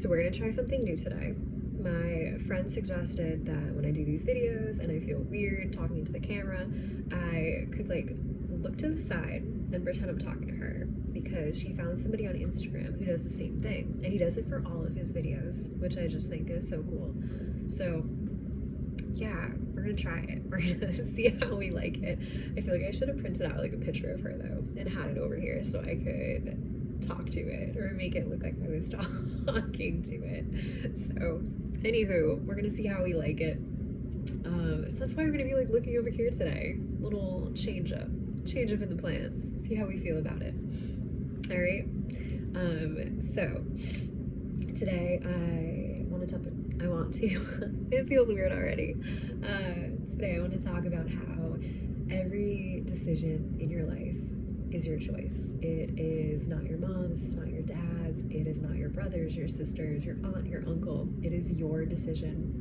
So we're gonna try something new today. My friend suggested that when I do these videos and I feel weird talking into the camera, I could like look to the side and pretend I'm talking to her, because she found somebody on Instagram who does the same thing, and he does it for all of his videos, which I just think is so cool. So yeah, we're gonna try it. We're gonna see how we like it. I feel like I should have printed out like a picture of her though and had it over here so I could talk to it or make it look like I was talking to it. So anywho, we're gonna see how we like it. So that's why we're gonna be like looking over here today. Little change up in the plans. See how we feel about it. All right. So today I want to it feels weird already. Today I want to talk about how every decision in your life is your choice. It is not your mom's, it's not your dad's, it is not your brother's, your sister's, your aunt, your uncle. It is your decision.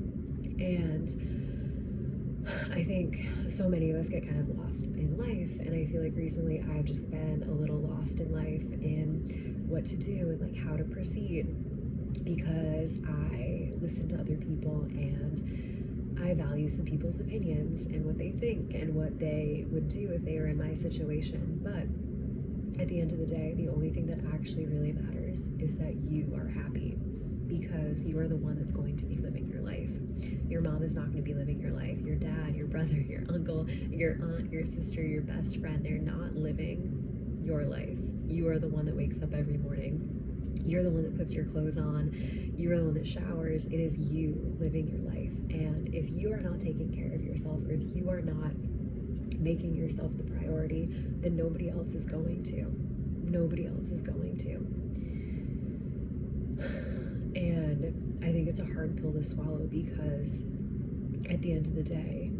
And I think so many of us get kind of lost in life, and I feel like recently I've just been a little lost in life in what to do and like how to proceed, because I listen to other people and I value some people's opinions and what they think and what they would do if they were in my situation. But at the end of the day, the only thing that actually really matters is that you are happy, because you are the one that's going to be living your life. Your mom is not going to be living your life. Your dad, your brother, your uncle, your aunt, your sister, your best friend, they're not living your life. You are the one that wakes up every morning. You're the one that puts your clothes on. You're the one that showers. It is you living your life. And if you are not taking care of yourself, or if you are not making yourself the priority, then nobody else is going to. Nobody else is going to. And I think it's a hard pill to swallow, because at the end of the day,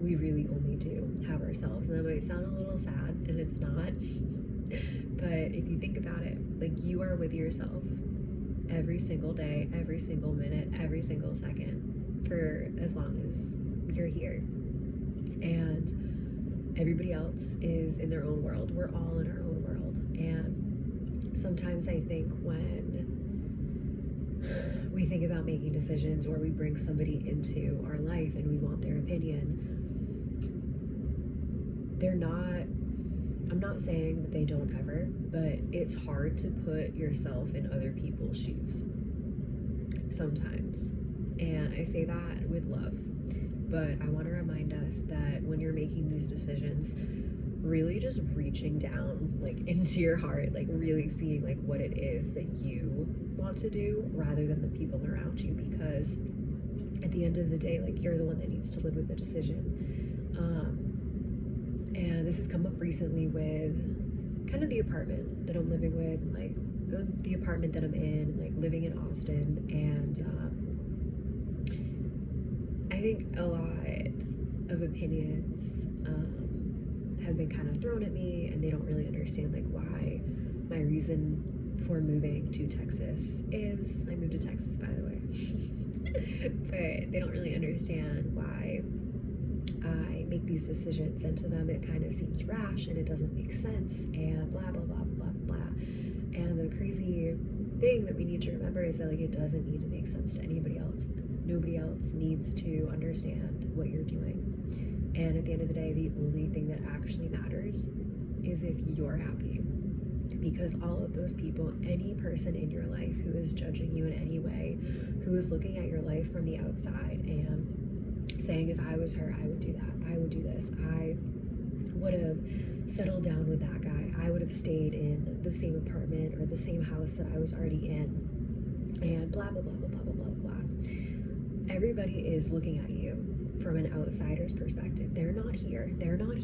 we really only do have ourselves. And that might sound a little sad, and it's not. But if you think about it, like, you are with yourself every single day, every single minute, every single second, for as long as you're here. And everybody else is in their own world. We're all in our own world. And sometimes I think when we think about making decisions, or we bring somebody into our life and we want their opinion, I'm not saying that they don't ever, but it's hard to put yourself in other people's shoes sometimes. And I say that with love, but I want to remind us that when you're making these decisions, really just reaching down like into your heart, like really seeing like what it is that you want to do rather than the people around you, because at the end of the day, like, you're the one that needs to live with the decision. And this has come up recently with kind of the apartment that I'm living with, and like the apartment that I'm in, like living in Austin. And I think a lot of opinions have been kind of thrown at me, and they don't really understand like why my reason for moving to Texas is. I moved to Texas, by the way. But they don't really understand why I make these decisions, and to them it kind of seems rash and it doesn't make sense and blah blah blah blah blah. And the crazy thing that we need to remember is that like, it doesn't need to make sense to anybody else. Nobody else needs to understand what you're doing. And at the end of the day, the only thing that actually matters is if you're happy. Because all of those people, any person in your life who is judging you in any way, who is looking at your life from the outside and saying, if I was her, I would do that, I would do this, I would have settled down with that guy, I would have stayed in the same apartment or the same house that I was already in, and blah blah blah blah blah blah blah blah. Everybody is looking at you from an outsider's perspective. They're not here, they're not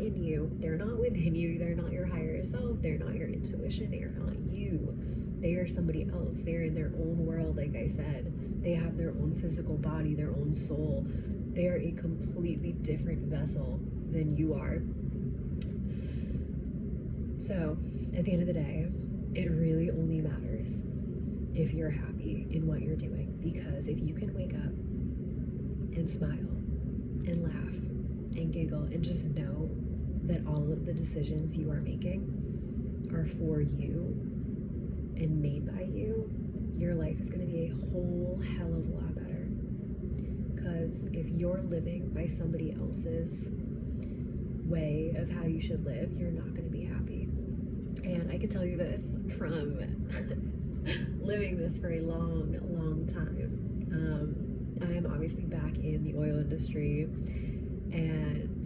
in you, they're not within you, they're not your higher self, they're not your intuition, they are not you. They are somebody else. They're in their own world, like I said. They have their own physical body, their own soul. They are a completely different vessel than you are. So at the end of the day, it really only matters if you're happy in what you're doing. Because if you can wake up and smile and laugh and giggle and just know that all of the decisions you are making are for you and made by you, your life is going to be a whole hell of a lot better. Because if you're living by somebody else's way of how you should live, you're not going to be happy. And I can tell you this from living this for a long, long time. I'm obviously back in the oil industry, and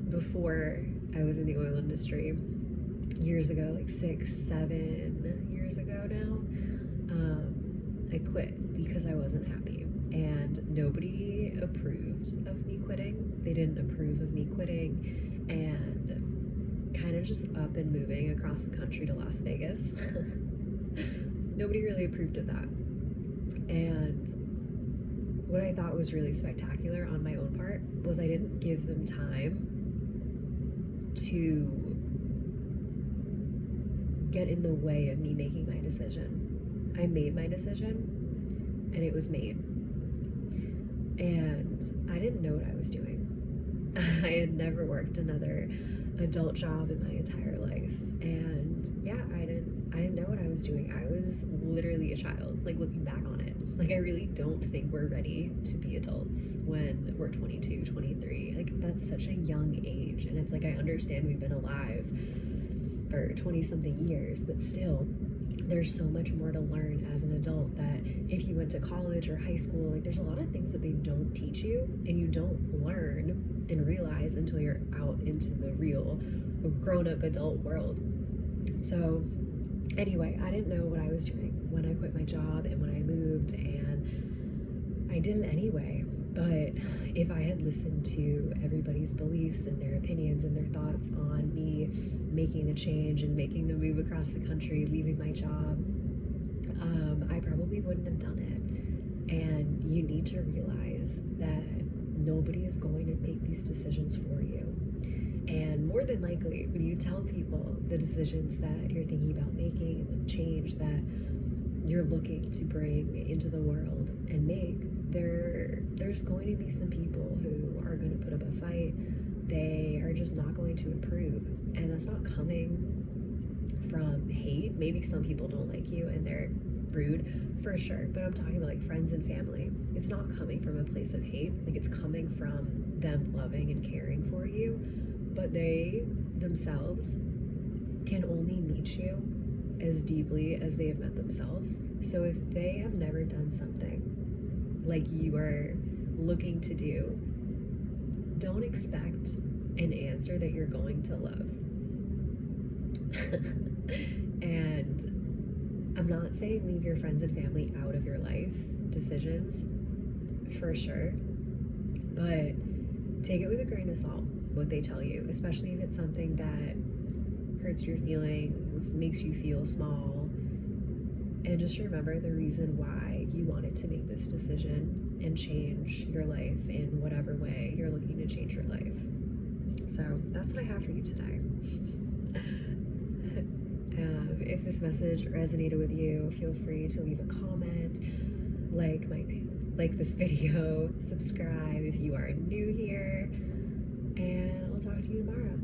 before I was in the oil industry, years ago, like 6-7 years ago now, I quit because I wasn't happy, and nobody approved of me quitting. They didn't approve of me quitting, and kind of just up and moving across the country to Las Vegas. Nobody really approved of that. And what I thought was really spectacular on my own part was I didn't give them time to get in the way of me making my decision. I made my decision, and it was made. And I didn't know what I was doing. I had never worked another adult job in my entire life, and yeah, I didn't know what I was doing. I was literally a child, like, looking back on it. Like, I really don't think we're ready to be adults when we're 22, 23. Like, that's such a young age, and it's like, I understand we've been alive for 20 something years, but still, there's so much more to learn as an adult that if you went to college or high school, like, there's a lot of things that they don't teach you, and you don't learn and realize until you're out into the real grown-up adult world. So anyway, I didn't know what I was doing when I quit my job and when I moved, and I did it anyway. But if I had listened to everybody's beliefs and their opinions and their thoughts on me making the change and making the move across the country, leaving my job, I probably wouldn't have done it. And you need to realize that nobody is going to make these decisions for you. And more than likely, when you tell people the decisions that you're thinking about making and the change that you're looking to bring into the world and make, there's going to be some people who are going to put up a fight. They are just not going to approve. And that's not coming from hate. Maybe some people don't like you and they're rude, for sure. But I'm talking about, like, friends and family. It's not coming from a place of hate. Like, it's coming from them loving and caring for you. But they themselves can only meet you as deeply as they have met themselves. So if they have never done something like you are looking to do, don't expect an answer that you're going to love. And I'm not saying leave your friends and family out of your life decisions, for sure, but take it with a grain of salt, what they tell you, especially if it's something that hurts your feelings, makes you feel small. And just remember the reason why you wanted to make this decision and change your life in whatever way you're looking to change your life. So that's what I have for you today. If this message resonated with you, feel free to leave a comment, like this video, subscribe if you are new here, and I'll talk to you tomorrow.